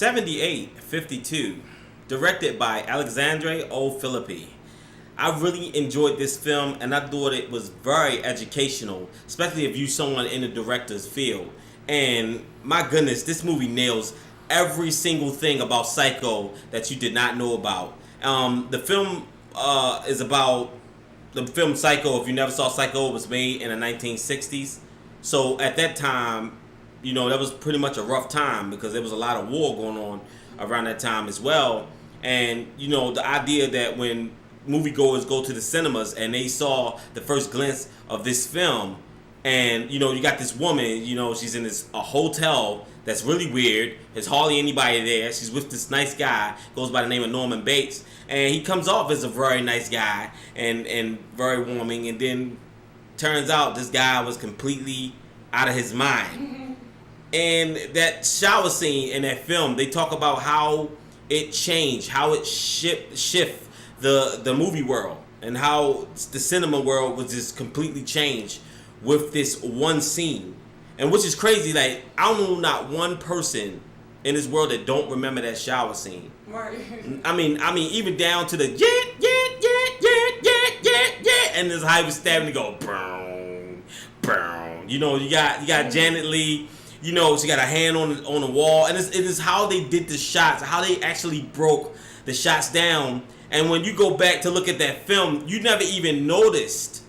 7852, directed by Alexandre O. Philippi. I really enjoyed this film and I thought it was very educational, especially if you're someone in the director's field. And my goodness, this movie nails every single thing about Psycho that you did not know about. The film is about the film Psycho. If you never saw Psycho, it was made in the 1960s. So at that time, you know, that was pretty much a rough time because there was a lot of war going on around that time as well. And, you know, the idea that when moviegoers go to the cinemas and they saw the first glimpse of this film, and, you know, you got this woman, you know, she's in a hotel that's really weird. There's hardly anybody there. She's with this nice guy, goes by the name of Norman Bates. And he comes off as a very nice guy and very warming. And then turns out this guy was completely out of his mind. And that shower scene in that film, they talk about how it changed, how it shift the movie world, and how the cinema world was just completely changed with this one scene. And which is crazy, like, I don't know not one person in this world that don't remember that shower scene. Right. I mean, even down to the yeah, and this high was stabbing to go boom, boom. You know, you got Janet Leigh. You know, she got a hand on the wall, and it is how they did the shots, how they actually broke the shots down. And when you go back to look at that film, you never even noticed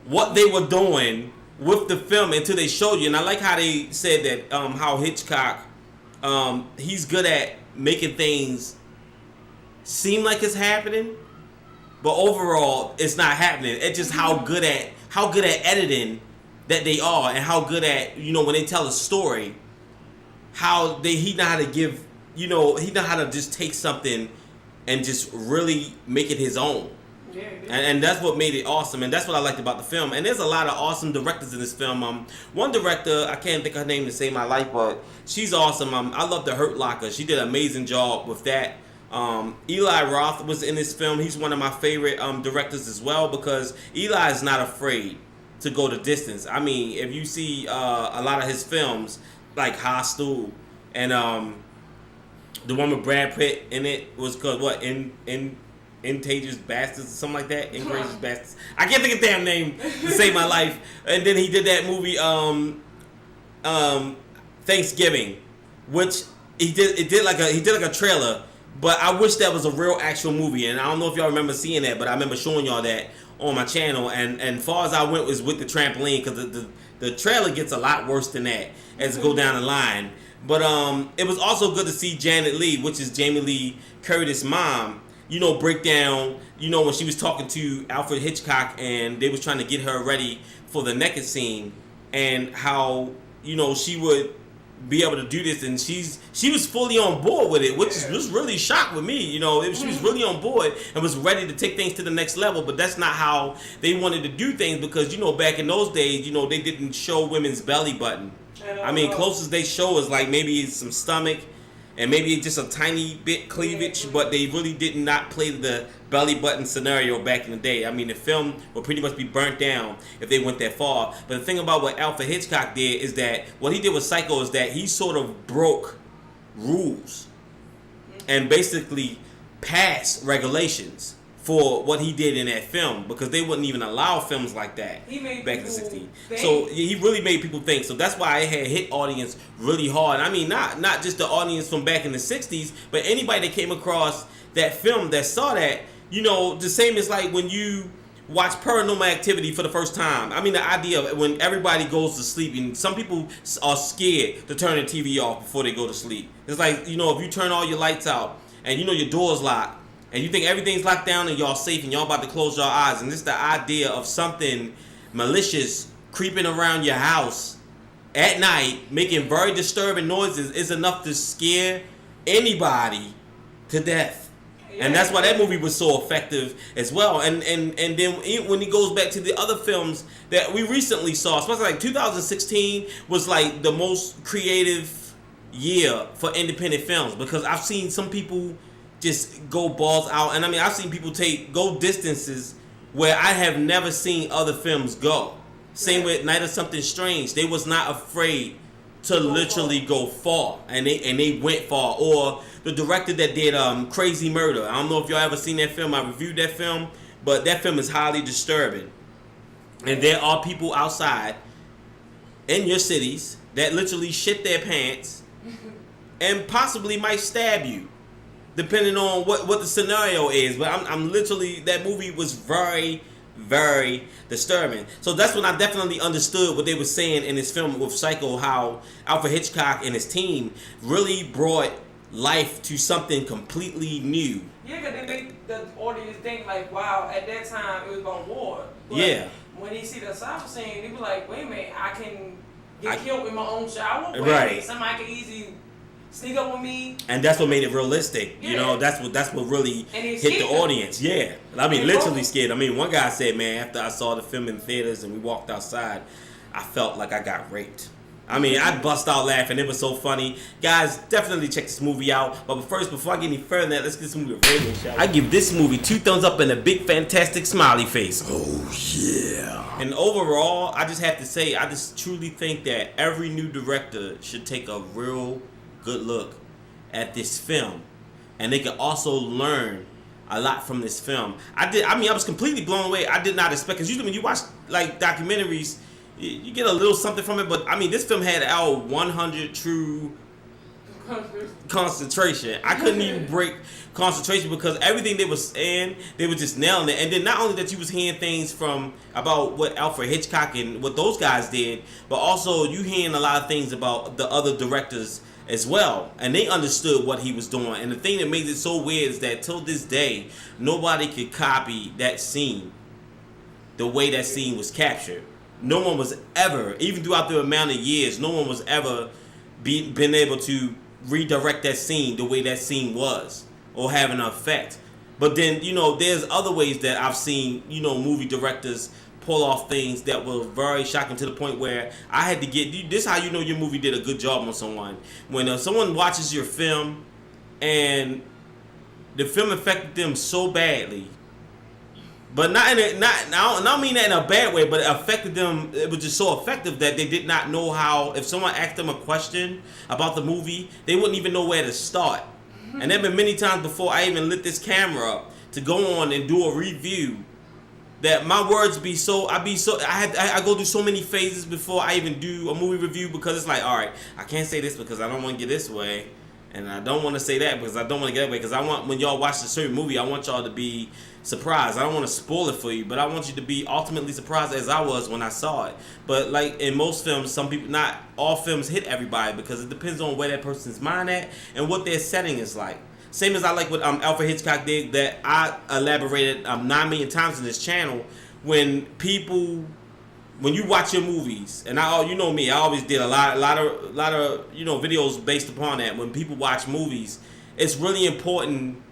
what they were doing with the film until they showed you. And I like how they said that how Hitchcock, he's good at making things seem like it's happening, but overall it's not happening. It's just how good at editing that they are, and how good at, you know, when they tell a story, he know how to give, you know, he know how to just take something and just really make it his own. Yeah, and that's what made it awesome, and that's what I liked about the film. And there's a lot of awesome directors in this film. One director, I can't think of her name to save my life, but she's awesome. I love The Hurt Locker. She did an amazing job with that. Eli Roth was in this film. He's one of my favorite directors as well, because Eli is not afraid to go the distance. I mean, if you see a lot of his films, like Hostel, and the one with Brad Pitt in it was called what? Intagious Bastards or something like that. Ingracious Bastards. I can't think of the damn name to save my life. And then he did that movie Thanksgiving, which he did like a trailer, but I wish that was a real actual movie. And I don't know if y'all remember seeing that, but I remember showing y'all that on my channel. And far as I went was with the trampoline, because the trailer gets a lot worse than that as it go down the line. But it was also good to see Janet Leigh, which is Jamie Lee Curtis' mom, you know, break down, you know, when she was talking to Alfred Hitchcock and they was trying to get her ready for the naked scene, and how, you know, she would be able to do this, and she was fully on board with it, which was really shocked with me. You know, she was really on board and was ready to take things to the next level. But that's not how they wanted to do things, because, you know, back in those days, you know, they didn't show women's belly button. I mean, closest they show is like maybe some stomach and maybe just a tiny bit cleavage, but they really did not play the belly button scenario back in the day. I mean, the film would pretty much be burnt down if they went that far. But the thing about what Alfred Hitchcock did is that what he did with Psycho is that he sort of broke rules and basically passed regulations for what he did in that film, because they wouldn't even allow films like that back in the 60s. So he really made people think. So that's why it had hit audience really hard. I mean, not just the audience from back in the 60s, but anybody that came across that film that saw that, you know, the same as like when you watch Paranormal Activity for the first time. I mean, the idea of when everybody goes to sleep, and some people are scared to turn the TV off before they go to sleep. It's like, you know, if you turn all your lights out and, you know, your door's locked, and you think everything's locked down and y'all safe and y'all about to close your eyes, and this the idea of something malicious creeping around your house at night, making very disturbing noises, is enough to scare anybody to death. And that's why that movie was so effective as well. And then when he goes back to the other films that we recently saw, especially like 2016 was like the most creative year for independent films, because I've seen some people just go balls out, and I mean, I've seen people go distances where I have never seen other films go. Same with Night of Something Strange. They was not afraid to literally go far, and they went far. Or the director that did Crazy Murder. I don't know if y'all ever seen that film. I reviewed that film, but that film is highly disturbing. And there are people outside in your cities that literally shit their pants and possibly might stab you, depending on what the scenario is. But I'm literally, that movie was very, very disturbing. So that's when I definitely understood what they were saying in this film with Psycho, how Alfred Hitchcock and his team really brought life to something completely new. Yeah, because they make the audience think like, wow, at that time it was about war. But yeah. When they see the cypher scene, they be like, wait a minute, I can get killed in my own shower. Right. Somebody can easily sneak up on me. And that's what made it realistic. Yeah. You know, that's what really hit the audience. Yeah. I mean, literally scared. I mean, one guy said, man, after I saw the film in theaters and we walked outside, I felt like I got raped. I mean, I bust out laughing. It was so funny. Guys, definitely check this movie out. But first, before I get any further than that, let's get this movie a rating, shall we? I give this movie 2 thumbs up and a big, fantastic smiley face. Oh, yeah. And overall, I just have to say, I just truly think that every new director should take a real good look at this film. And they can also learn a lot from this film. I was completely blown away. I did not expect, because usually when you watch like documentaries, you get a little something from it, but I mean, this film had our 100 true concentration. I couldn't even break concentration because everything they were saying, they were just nailing it. And then not only that, you was hearing things from about what Alfred Hitchcock and what those guys did, but also you hearing a lot of things about the other directors as well, and they understood what he was doing. And the thing that made it so weird is that till this day, nobody could copy that scene the way that scene was captured. No one was ever, even throughout the amount of years, no one was ever been able to redirect that scene the way that scene was or have an effect. But then, you know, there's other ways that I've seen, you know, movie directors pull off things that were very shocking to the point where I had to get, this is how you know your movie did a good job on someone. When someone watches your film and the film affected them so badly, but I don't mean that in a bad way, but it affected them. It was just so effective that they did not know how. If someone asked them a question about the movie, they wouldn't even know where to start. And there have been many times before I even lit this camera up to go on and do a review that my words I go through so many phases before I even do a movie review, because it's like, all right, I can't say this because I don't want to get this way, and I don't want to say that because I don't want to get that way, because I want, when y'all watch a certain movie, I want y'all to be surprised. I don't want to spoil it for you, but I want you to be ultimately surprised as I was when I saw it. But like in most films, some people, not all films hit everybody, because it depends on where that person's mind at and what their setting is like. Same as I like what Alfred Hitchcock did, that I elaborated 9 million times in this channel. When you watch your movies, and you know me, I always did a lot of you know, videos based upon that. When people watch movies, it's really important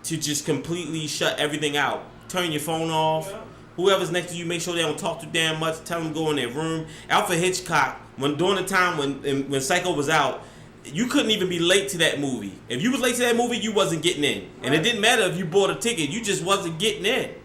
to just completely shut everything out. Turn your phone off. Yeah. Whoever's next to you, make sure they don't talk too damn much. Tell them to go in their room. Alfred Hitchcock, during the time when Psycho was out, you couldn't even be late to that movie. If you was late to that movie, you wasn't getting in. Right. And it didn't matter if you bought a ticket, you just wasn't getting in.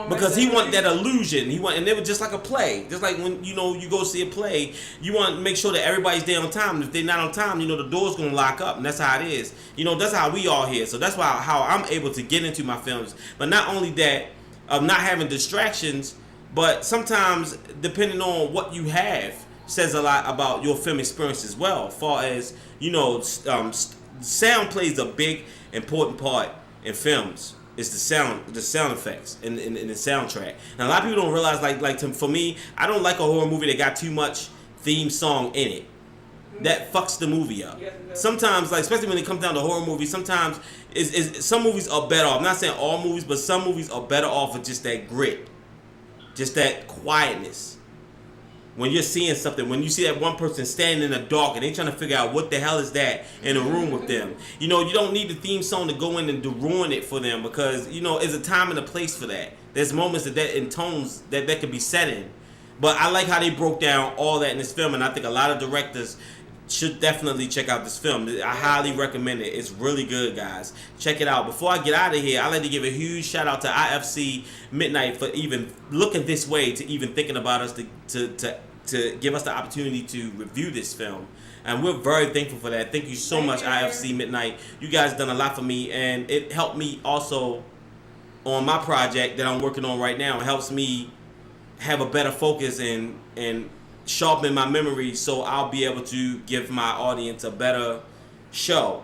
Because he wanted that illusion. And it was just like a play. Just like when, you know, you go see a play, you want to make sure that everybody's there on time. If they're not on time, you know, the door's going to lock up. And that's how it is. You know, that's how we all here. So that's how I'm able to get into my films. But not only that, of not having distractions, but sometimes, depending on what you have, says a lot about your film experience as well. As far as, you know, sound plays a big, important part in films. It's the sound effects and the soundtrack. Now, a lot of people don't realize, for me, I don't like a horror movie that got too much theme song in it. That fucks the movie up. Sometimes, like, especially when it comes down to horror movies, sometimes some movies are better off. I'm not saying all movies, but some movies are better off with just that grit, just that quietness. When you're seeing something, when you see that one person standing in the dark and they trying to figure out what the hell is that in a room with them, you know, you don't need the theme song to go in and to ruin it for them, because, you know, there's a time and a place for that. There's moments that in tones that could be set in. But I like how they broke down all that in this film, and I think a lot of directors should definitely check out this film. I highly recommend it. It's really good, guys. Check it out. Before I get out of here, I'd like to give a huge shout out to IFC Midnight for even looking this way, to even thinking about us to to give us the opportunity to review this film. And we're very thankful for that. Thank you so much, IFC Midnight. You guys done a lot for me, and it helped me also on my project that I'm working on right now. It helps me have a better focus and sharpen my memory, so I'll be able to give my audience a better show.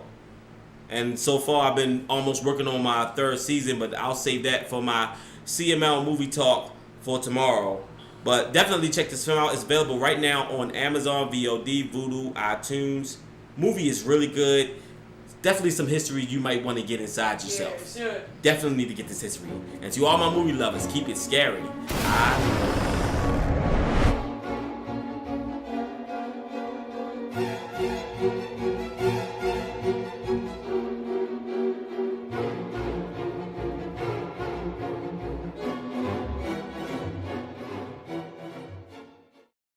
And so far, I've been almost working on my 3rd season, but I'll save that for my CML movie talk for tomorrow. But definitely check this film out. It's available right now on Amazon, VOD, Vudu, iTunes. Movie is really good. Definitely some history you might want to get inside yourself. Yeah, sure. Definitely need to get this history. And to all my movie lovers, keep it scary. I